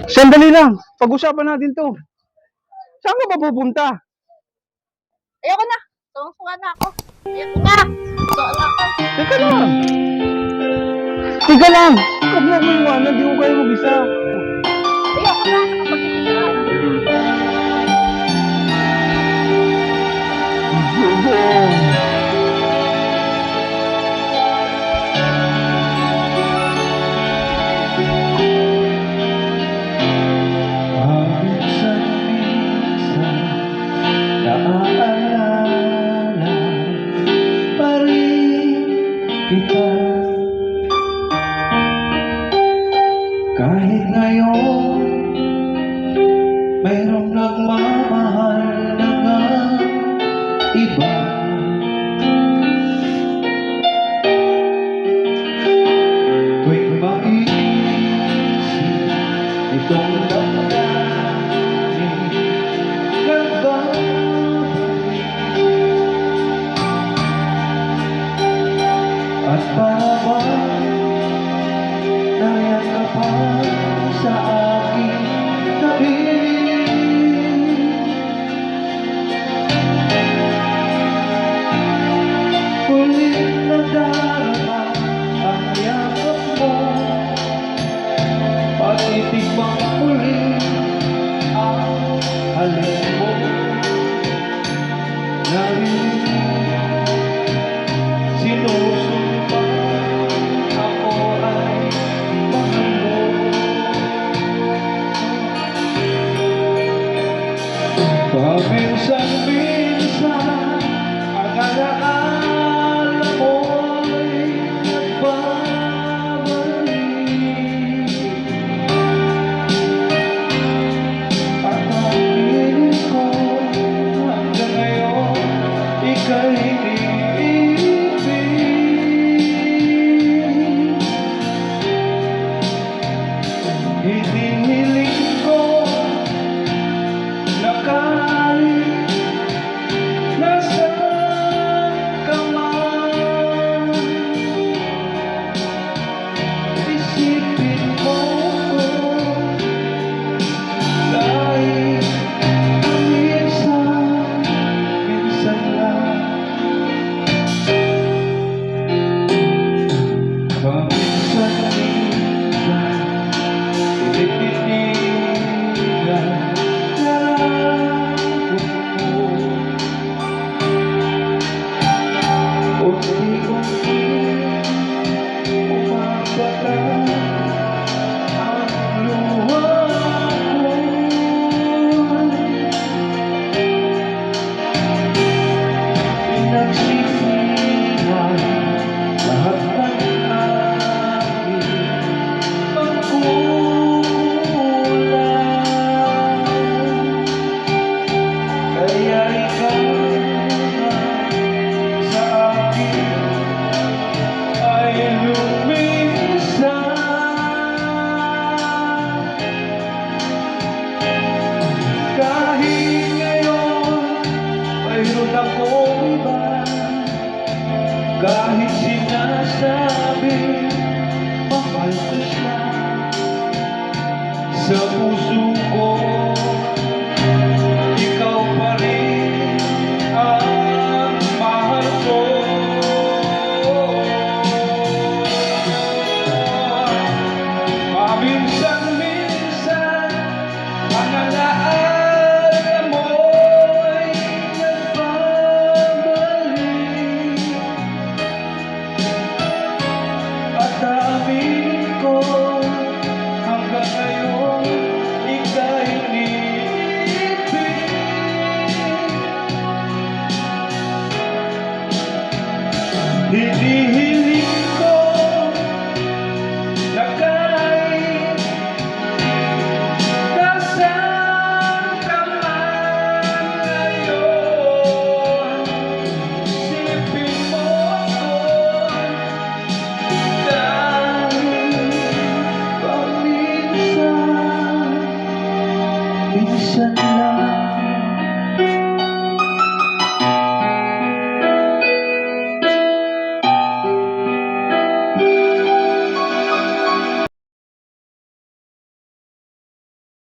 Sandali lang. Pag-usapan natin to. Saan ka ba pupunta? Ayoko na. Suwang-suwa na ako. Ayoko na. Suwa na ako. Teka lang. Teka lang. Huwag mo ko iwanan. Di ko kayo mag-isa. Ayoko na. Nakapag-isa. Minsan-minsan naaalala pa rin kita. Kahit ngayon mayroong nagmamahal na ng iba. Tuwing maiisip itong damdamin, nagbabalik at parang nayakapan sa aking tabi. Ulit nadarama ang yakap mo, pag-itikmang muli ang halin mo. Narinig, sinusumpa, ako ay mahal mo. Paminsan-minsan ang alaala mo'y nagbabalik, at ang piling ko hanggang ngayon ika'y iniibig. Hinihiling ko na kahit nasaan ka man, isipin mo ko kahit minsan lang. Paminsan-minsan tinititigan na unti-unti umabata ang luha ko. Pinagsisihan lahat ng aking pagkukulang, kaya ikaw sa akin ay lumisan. Kahit ngayon mayroon akong iba, kahit sinasabi mahal ko siya, sa puso ko ikaw pa rin ang mahal ko. Paminsan-minsan ang alaala mo'y nagbabalik, at amin ko hanggang ngayon ika'y iniibig. Hinihiling ko na kahit nasaan ka man ngayon, isipin mo ako dahil paminsan-minsan